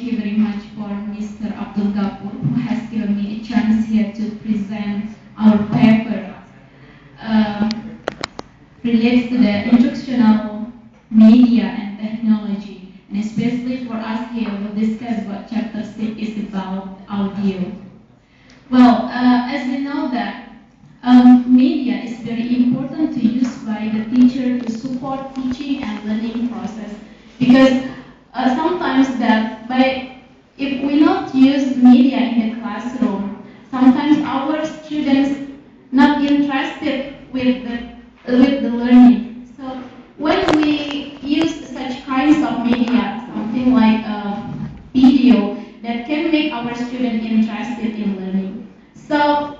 you very much for Mr. Abdul Gapur, who has given me a chance here to present our paper relates to the instructional media and technology, and especially for us here, we'll discuss what chapter 6 is about audio. Well, as we know that media is very important to use by the teacher to support teaching and learning process, because sometimes that by if we not use media in the classroom, sometimes our students not interested with the learning. So when we use such kinds of media, something like video, that can make our student interested in learning. So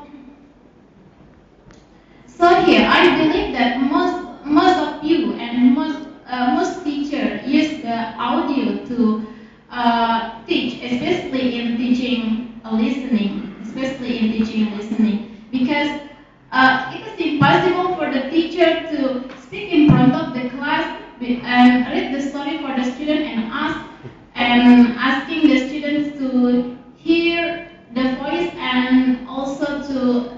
here I believe that most of you and most teachers use the audio to teach, especially in teaching listening, because it is impossible for the teacher to speak in front of the class and read the story for the student and asking the students to hear the voice and also to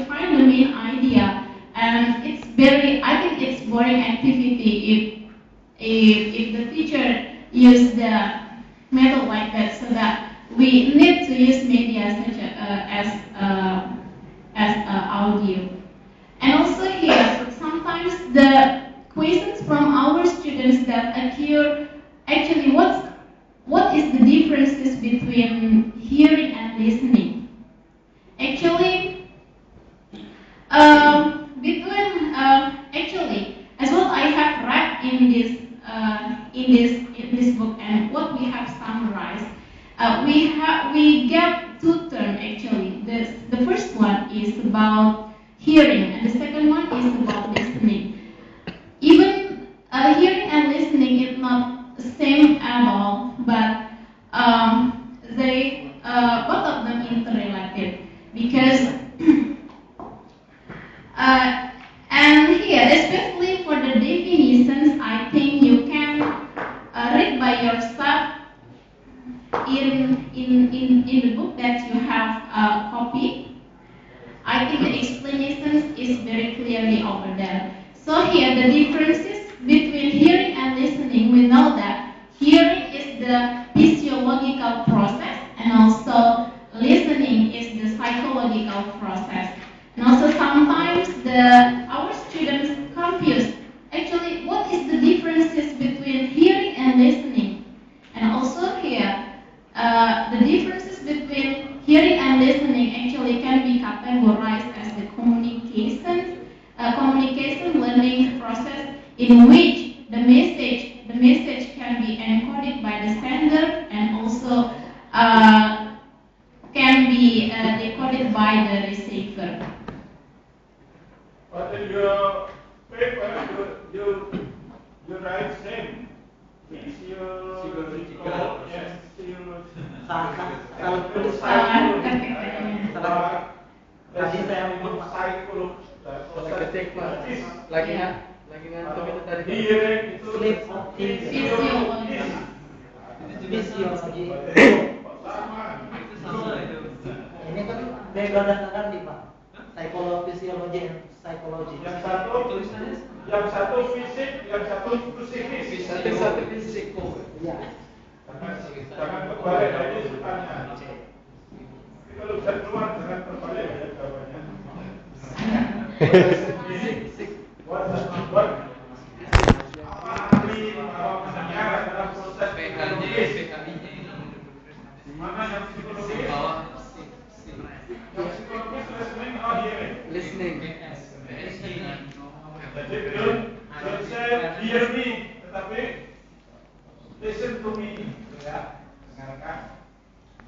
find the main idea. And I think it's boring activity if the teacher use the method like that. So that we need to use media such as audio. And also here, sometimes the questions from our students that occur, actually what is the differences between hearing and listening? Actually, as what I have read in this book and what we have summarized, we get two terms actually. The first one is about hearing, and the second one is about listening. Even hearing and listening is not the same at all, but they both of them interrelated, because and here, especially for the definitions, I think you can read by yourself in the book that you have copied. I think the explanation is very clearly over there. So here, the differences between hearing and listening, we know that hearing is the physiological process, and also listening is the psychological process. And also sometimes our students confuse actually what is the differences between hearing and listening. And also here, the differences between hearing and listening actually can be categorized as the communication learning process, in which the message can be encoded by the sender and also can be decoded by the receiver. But in your paper, you write same. Physiological and Kalau tulis saya tadi saya memang psikolog lagi ngantuk itu tadi. Hearing itu fisiologi. Ini kan beda di Pak. Psikologi, fisiologi, psikologi. Yang satu fisik, yang satu psikis. Satu fisiko. Iya. Jangan terbalik aja sukanya. Kalau bisa keluar jangan terbalik aja jawabannya. What does not work? Ahli mendengar dalam proses psikologis. Mana yang psikologis? Yang psikologis listening or hearing? Listening. Jadi don't say hear me, tetapi listen to me. Ya, dengarkan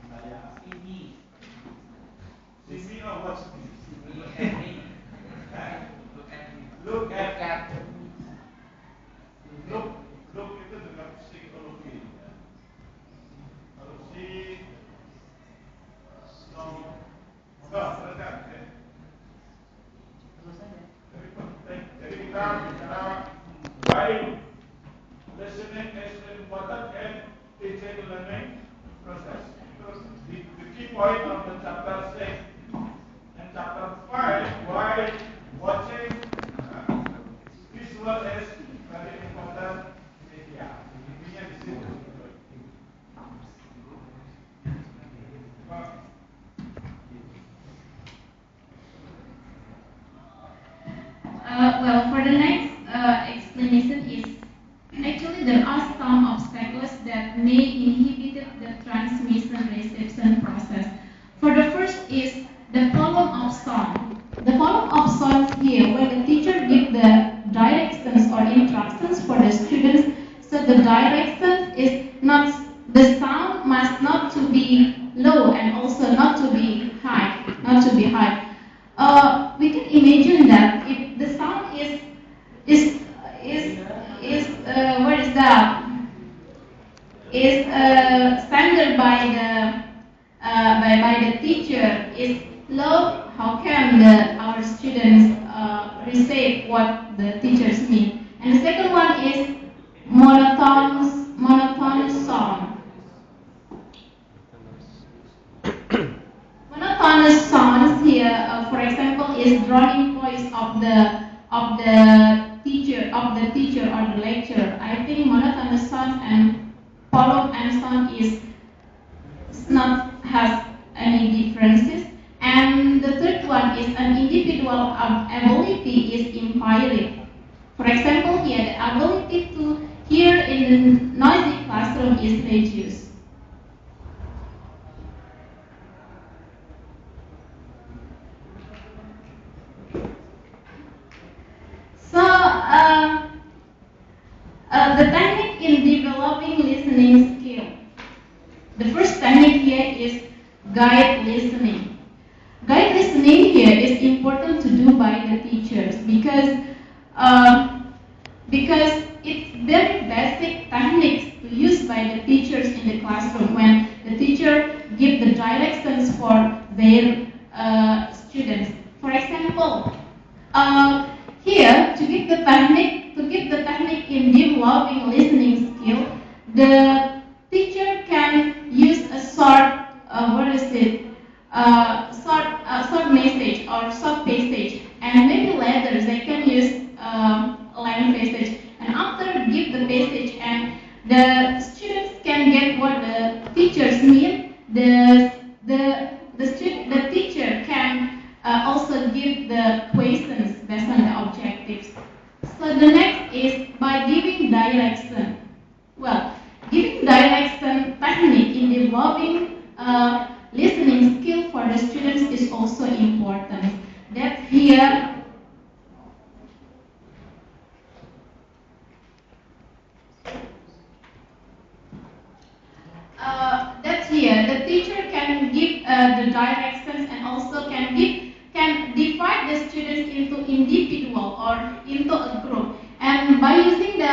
saya. See me or watch me? Look at look itu dengan psikologi. Kalau see no terdekat ya. Jadi kita bicara baik listening is important and teaching learning. process. The key point of the chapter 6 and chapter 5, why watching visual is very important media. Intinya di situ. Well, for the next explanation is actually there are some obstacles that may inhibit the transmission-reception process. For the first is the volume of sound. The volume of sound here, when the teacher gives the directions or instructions for the students, so the direction is not, the sound must not to be low and also not to be high, not to be high. We can imagine that if the sound is what is that? Is standard by the teacher is low. How can our students receive what the teachers mean? And the second one is monotonous sound. Monotonous sounds here, for example, is droning voice of the teacher or the lecturer. I think monotonous sound and volume and sound is not has any differences. And the third one is an individual ability is impaired. For example, here the ability to hear in the noisy classroom is reduced. So, the technique in developing listening skill. The first technique here is guide listening. Guide listening here is important to do by the teachers because it's very basic techniques to use by the teachers in the classroom when the teacher give the directions for their students. For example, here to give the technique in developing listening skill, the teacher can use a short short message or short passage, and maybe later they can use long passage. And after give the passage, and the students can get what the teachers mean. The teacher can also give the questions based on the objectives. So the next is by giving direction. Well, giving direction technique in developing listening skill for the students is also important. That here the teacher can give the directions and also can divide the students into individual or into a group. And by using the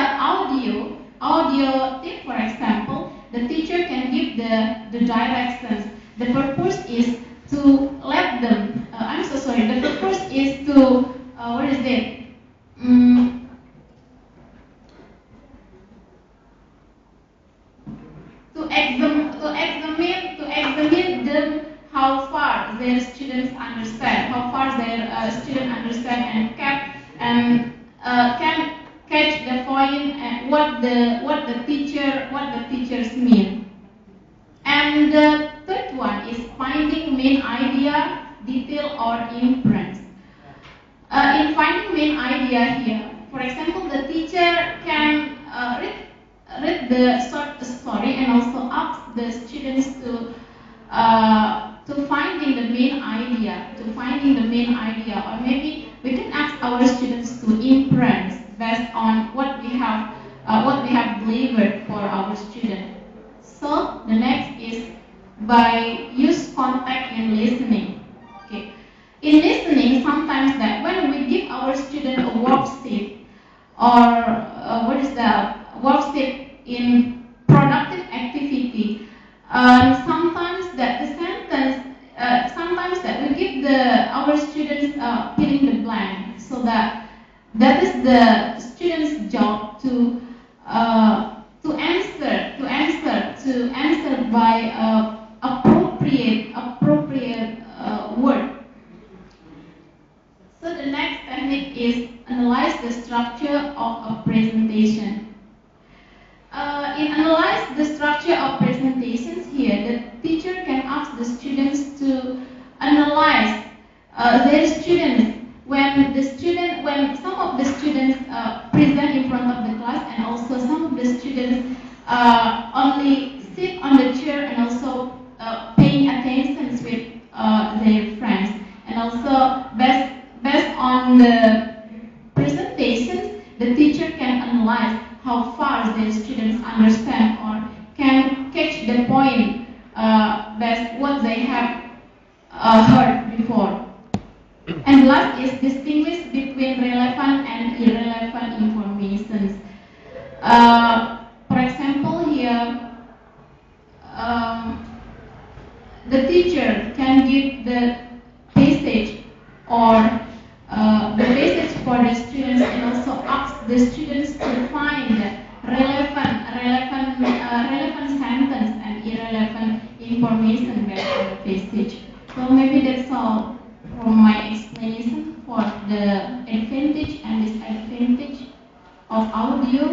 audio tip, for example, the teacher can give the directions. The purpose is to let them. I'm so sorry. The purpose is to what is it? To examine them how far their students understand, and can catch the point and what the teachers mean. And the third one is finding main idea, detail, or inference. In finding main idea here, for example, the teacher can read the short story and also ask the students to finding the main idea, or maybe we can ask our students to inference based on what we have delivered for our student. So the next is by use contact in listening. Okay, in listening, sometimes that when we give our student a worksheet or worksheet in productive activity, sometimes that the sentence, sometimes that we give our students filling the blank, so that is the student's job to answer by appropriate word. So the next technique is analyze the structure of a presentation. In analyze the structure of presentations here, the teacher can ask the students to analyze their students when some of the students present in front of the class, and also some of the students only sit on the chair and also paying attention with their friends, and also based on the presentations, the teacher can analyze how far their students understand or can catch the point based what they have heard before. And last is distinguish between relevant and irrelevant information. For example, here the teacher can give the passage or the passage for the students, and also ask the students to find relevant sentence and irrelevant information based on the passage. So maybe that's all from my explanation for the advantage and disadvantage of audio